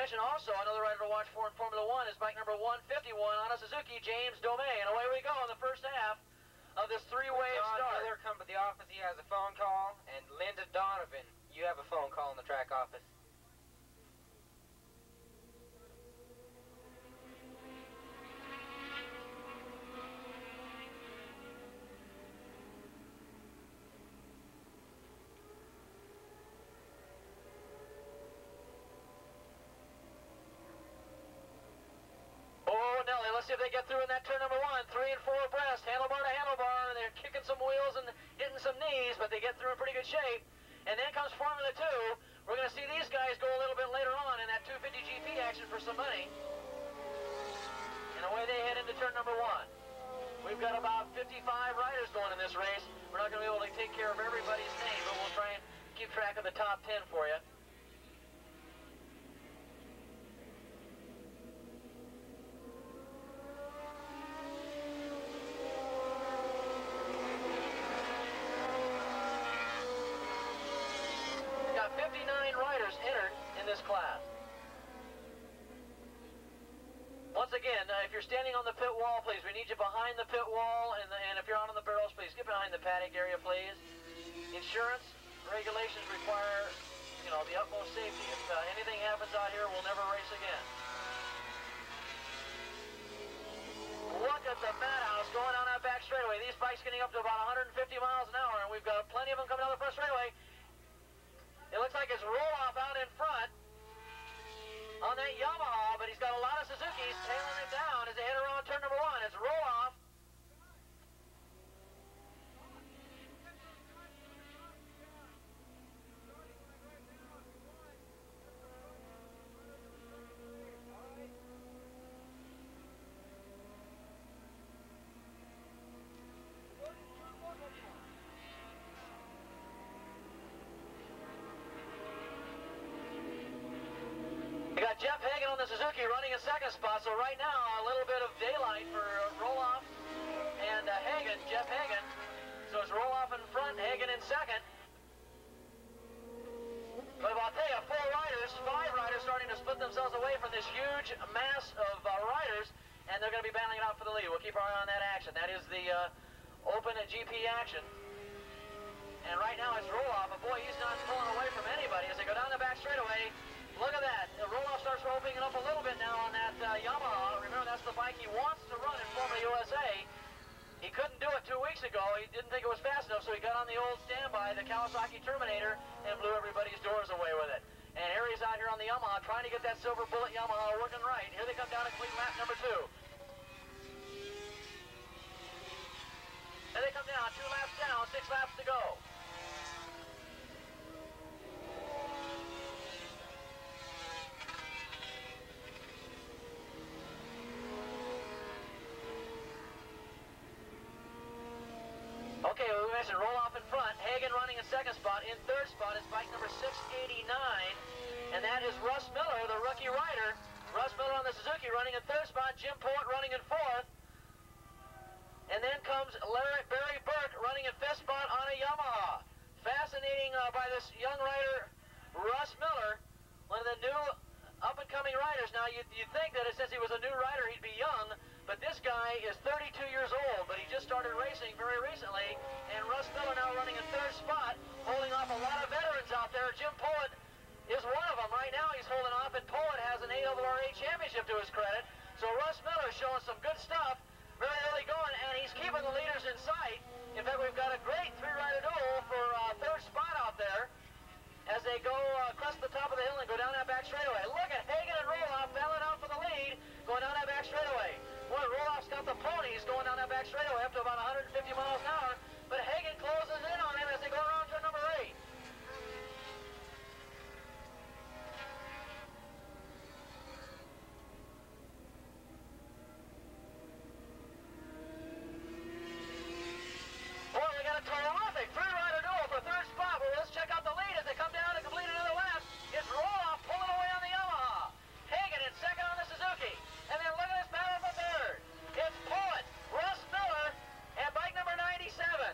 mention also, another rider to watch for in Formula One is bike number 151 on a Suzuki, James Domain. Away we go in the first half of this three-wave start. Miller come to the office, he has a phone call, and Linda Donovan, you have a phone call in the track office. Oh, Nelly, let's see if they get through in that turn number 1. 3 and 4 abreast, handlebar to handlebar, and they're kicking some wheels and hitting some knees, but they get through in pretty good shape. And then comes Formula 2. We're going to see these guys go a little bit later on in that 250 GP action for some money. And away they head into turn number 1. We've got about 55 riders going in this race. We're not going to be able to take care of everybody's name, but we'll try and keep track of the top 10 for you. Got 59 riders entered in this class. Once again, if you're standing on the pit wall, please, we need you behind the pit wall, and if you're out on the barrels, please get behind the paddock area, please. Insurance regulations require, the utmost safety. If anything happens out here, we'll never race again. Look at the madhouse going on that back straightaway. These bikes getting up to about 150 miles an hour, and we've got plenty of them coming down the front straightaway. It looks like it's roll-off out in front on that Yamaha, but he's got a lot of Suzukis tailing it down as they head around turn number 1. It's roll-off. We got Jeff Hagan on the Suzuki running a second spot, so right now a little bit of daylight for Roloff and Hagan, Jeff Hagan. So it's Roloff in front, Hagan in second. But I'll tell you, 5 riders starting to split themselves away from this huge mass of riders, and they're going to be battling it out for the lead. We'll keep our eye on that action. That is the open GP action. And right now it's Roloff, but boy, he's not pulling away from anybody as they go down the back straightaway. Look at that. Roloff starts opening it up a little bit now on that Yamaha. Remember, that's the bike he wants to run in Formula USA. He couldn't do it 2 weeks ago. He didn't think it was fast enough, so he got on the old standby, the Kawasaki Terminator, and blew everybody's doors away with it. And Harry's out here on the Yamaha trying to get that Silver Bullet Yamaha working right. Here they come down to clean lap number 2. There they come down, 2 laps down, 6 laps to go. Okay, well, we mentioned Roloff in front, Hagan running in second spot. In third spot is bike number 689, and that is Russ Miller, the rookie rider. Russ Miller on the Suzuki running in third spot, Jim Poet running in fourth. And then comes Barry Burke running in fifth spot on a Yamaha. Fascinating by this young rider, Russ Miller, one of the new up-and-coming riders. Now, you'd think that since he was a new rider, he'd be young, but this guy is 32 years old, but he just started racing very recently, and Russ Miller now running in third spot, holding off a lot of veterans out there. Jim Poet is one of them. Right now he's holding off, and Poet has an ARRA championship to his credit, so Russ Miller is showing some good stuff very early going, and he's keeping the leaders in sight. In fact, we've got a great 3-rider duel for third spot out there as they go across the top of the hill and go down that back straightaway. Look at Hagan and Roloff battling out for the lead, going down that back straightaway. Boy, Roloff's got the ponies going down that back straightaway up to about 150 miles an hour, but Hagan closes in on him as they go around turn number 8. Boy, we got a terrific 3-rider duel for third spot. Well, let's check out the lead as they come down to complete another lap. It's Roloff pulling away on the Yamaha. Hagan in second on the Suzuki. And then look at this battle for third. It's Poet, Russ Miller, and bike number 97.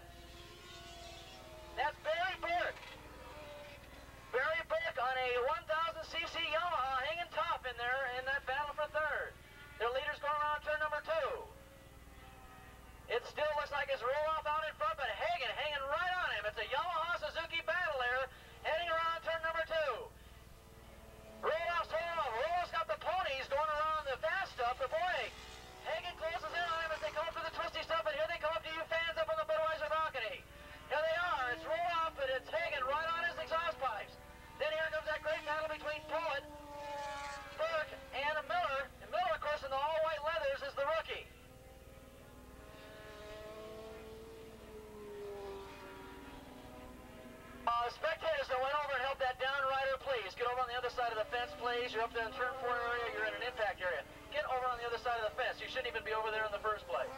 other side of the fence, please. You're up there in turn 4 area. You're in an impact area. Get over on the other side of the fence. You shouldn't even be over there in the first place.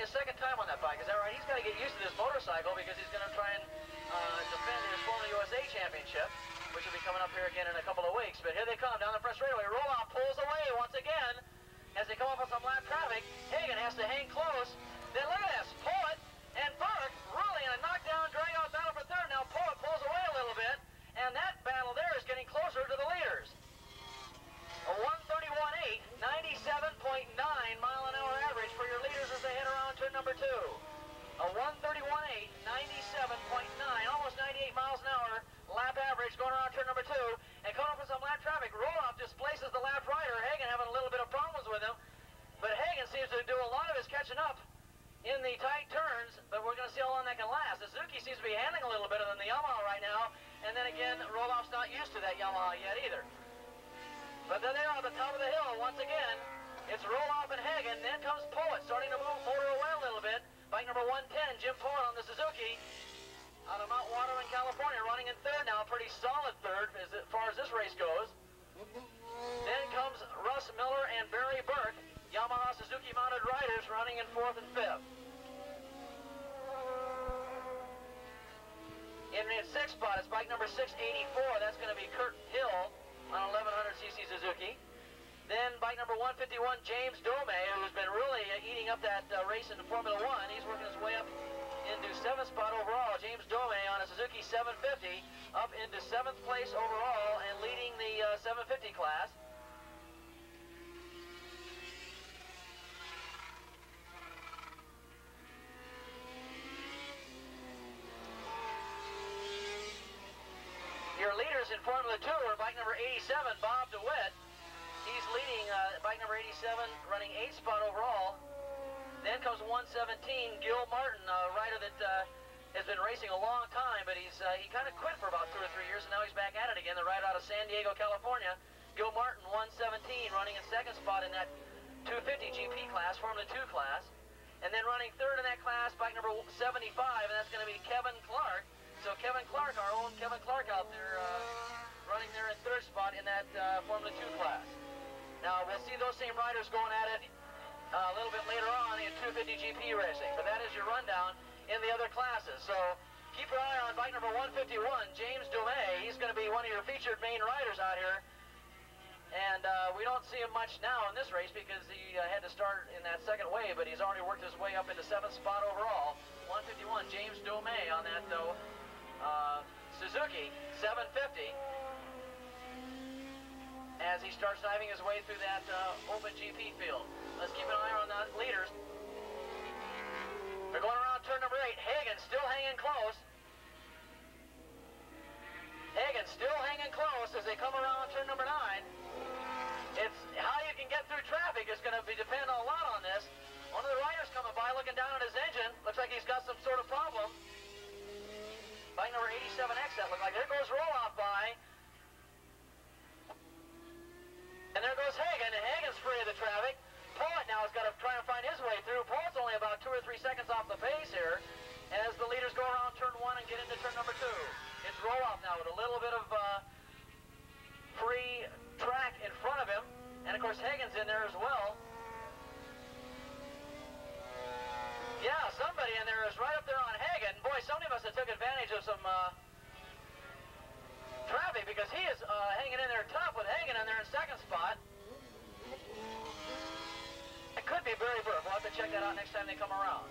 Second time on that bike, is that right? He's got to get used to this motorcycle because he's going to try and defend his former USA championship, which will be coming up here again in a couple of weeks. But here they come down the front straightaway. Roloff pulls away once again as they come up on some lap traffic. Hagen has to hang close. Then look at this, Poet and Burke really in a knockdown, drag-out battle for third. Now Poet pulls away a little bit, and that battle there is getting closer to the leaders. A 131.8, 97.9 mile-an-hour average for your leaders as they head around turn number 2. A 131.8, 97.9, almost 98 miles an hour lap average going around turn number 2. And coming up with some lap traffic, Roloff displaces the lap rider. Hagen having a little bit of problems with him. But Hagen seems to do a lot of his catching up in the tight turns, but we're going to see how long that can last. The Suzuki seems to be handling a little better than the Yamaha right now. And then again, Roloff's not used to that Yamaha yet either. But then they're on the top of the hill once again. It's Roloff and Hagen. Then comes Poet starting to move motor away a little bit. Bike number 110, Jim Poet on the Suzuki. Out of Mount Waterman, California, running in third now. Pretty solid third as far as this race goes. Then comes Russ Miller and Barry Burke. Yamaha Suzuki mounted riders running in 4th and 5th. In the 6th spot is bike number 684. That's going to be Kurt Hill on 1100cc Suzuki. Then bike number 151, James Dome, who's been really eating up that race into Formula 1. He's working his way up into 7th spot overall. James Dome on a Suzuki 750 up into 7th place overall and leading the 750 class. Your leaders in Formula 2 are bike number 87, Bob DeWitt. He's leading bike number 87, running 8th spot overall. Then comes 117, Gil Martin, a rider that has been racing a long time, but he kind of quit for about 2 or 3 years, and now he's back at it again. The rider out of San Diego, California. Gil Martin, 117, running in 2nd spot in that 250 GP class, Formula 2 class. And then running 3rd in that class, bike number 75, and that's going to be Kevin Clark. So Kevin Clark, our own Kevin Clark out there, running there in 3rd spot in that Formula 2 class. Now, we'll see those same riders going at it a little bit later on in 250 GP racing, but that is your rundown in the other classes. So keep your eye on bike number 151, James Dumais. He's going to be one of your featured main riders out here. And we don't see him much now in this race because he had to start in that 2nd wave, but he's already worked his way up into 7th spot overall. 151, James Dumais on that, though. Suzuki 750 as he starts diving his way through that open GP field. Let's keep an eye on the leaders. They're going around turn number 8. Hagen still hanging close. Hagen still hanging close as they come around turn number 9. It's how you can get through traffic is going to depend a lot on this. One of the riders coming by looking down at his engine. Looks like he's got some sort of problem. Bike number 87X, that looked like. There goes Roloff by. And there goes Hagen, and Hagen's free of the traffic. Poet now has got to try and find his way through. Poet's only about 2 or 3 seconds off the pace here as the leaders go around turn 1 and get into turn number 2. It's Roloff now with a little bit of free track in front of him. And of course Hagen's in there as well. Yeah, somebody in there is right up there on Hagen. Boy, somebody must have took advantage of some traffic because he is hanging in there tough with Hagen in there in 2nd spot. It could be Barry Burke. We'll have to check that out next time they come around.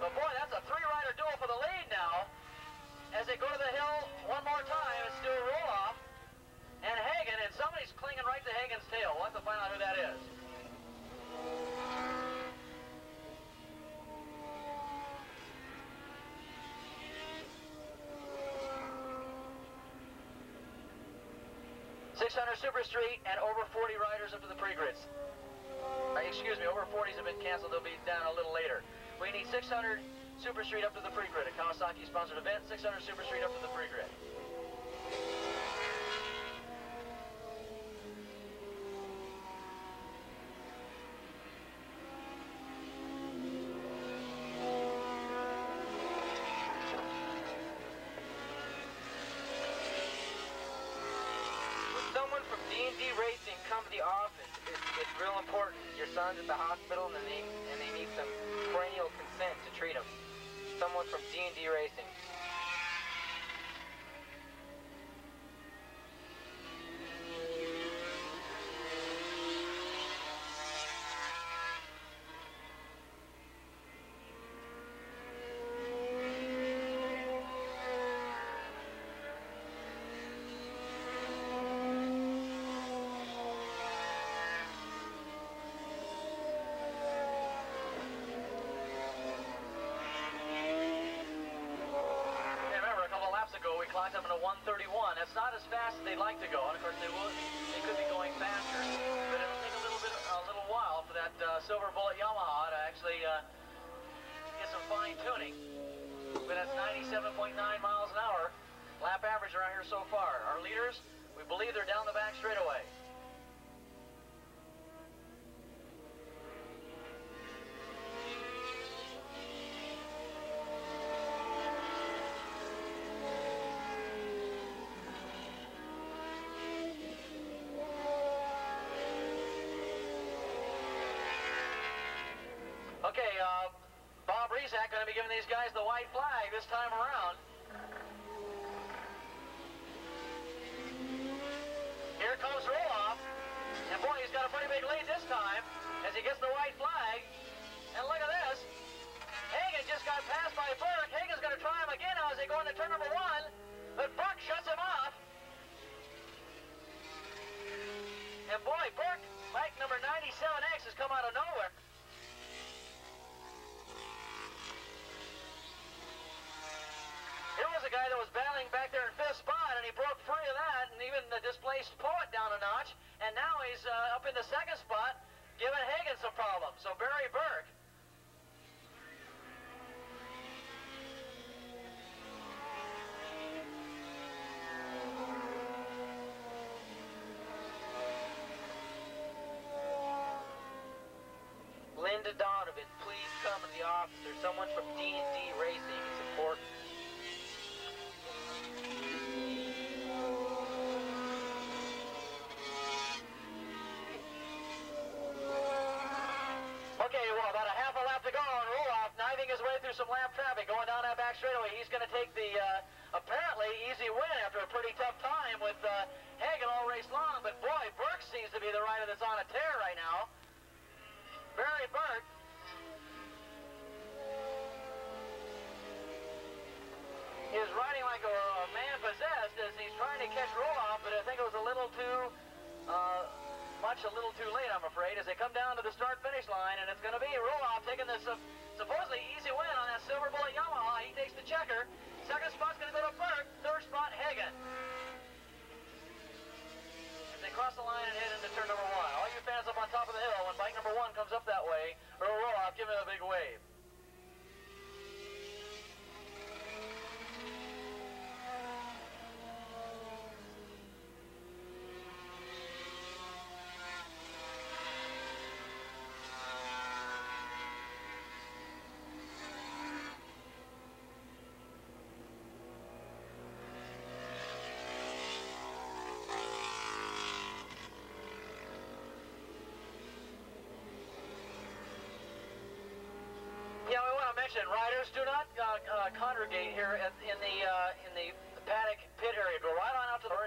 But boy, that's a 3-rider duel for the lead now. As they go to the hill one more time, it's still Roloff and Hagen, and somebody's clinging right to Hagen's tail. We'll have to find out who that is. Super Street and over 40 riders up to the pre-grids. Excuse me, over 40s have been canceled. They'll be down a little later. We need 600 Super Street up to the pre-grid. A Kawasaki-sponsored event, 600 Super Street up to the pre-grid. come to the office. It's real important. Your son's at the hospital, and they need some perennial consent to treat him. Someone from D&D Racing. Clocked up in a 1:31. That's not as fast as they'd like to go. And of course, they could be going faster, but it'll take a little while for that Silver Bullet Yamaha to actually get some fine tuning. But that's 97.9 miles an hour. Lap average around here so far. Our leaders, we believe they're down the back straightaway. Okay, Bob Rezac going to be giving these guys the white flag this time around. Here comes Roloff, and boy, he's got a pretty big lead this time as he gets the white flag. And look at this. Hagen just got passed by Burke. Hagen's going to try him again now as they go into turn number 1, but Burke shuts him off. And boy, Burke, bike number 97X has come out of nowhere. Here was a guy that was battling back there in 5th spot, and he broke free of that, and even displaced Poet down a notch, and now he's up in the 2nd spot, giving Hagen some problems. So Barry Burke. Linda Donovan, please come to the office. There's someone from D&D Racing. It's important. Okay, well, about a half a lap to go on Roloff, knifing his way through some lap traffic, going down that back straightaway. He's going to take the apparently easy win after a pretty tough time with Hagen all race long. But boy, Burke seems to be the rider that's on a tear right now. Barry Burke. Is riding like a man possessed as he's trying to catch Roloff, but I think it was a little too late, I'm afraid, as they come down to the start-finish line, and it's going to be Roloff taking this supposedly easy win on that Silver Bullet Yamaha. He takes the checker. 2nd spot's going to go to Burke. 3rd spot, Hagen. As they cross the line and head into turn number 1. All you fans up on top of the hill, when bike number 1 comes up that way, Earl Roloff, give him a big wave. Yeah, we want to mention, riders, do not congregate here in the paddock pit area. Go right on out to the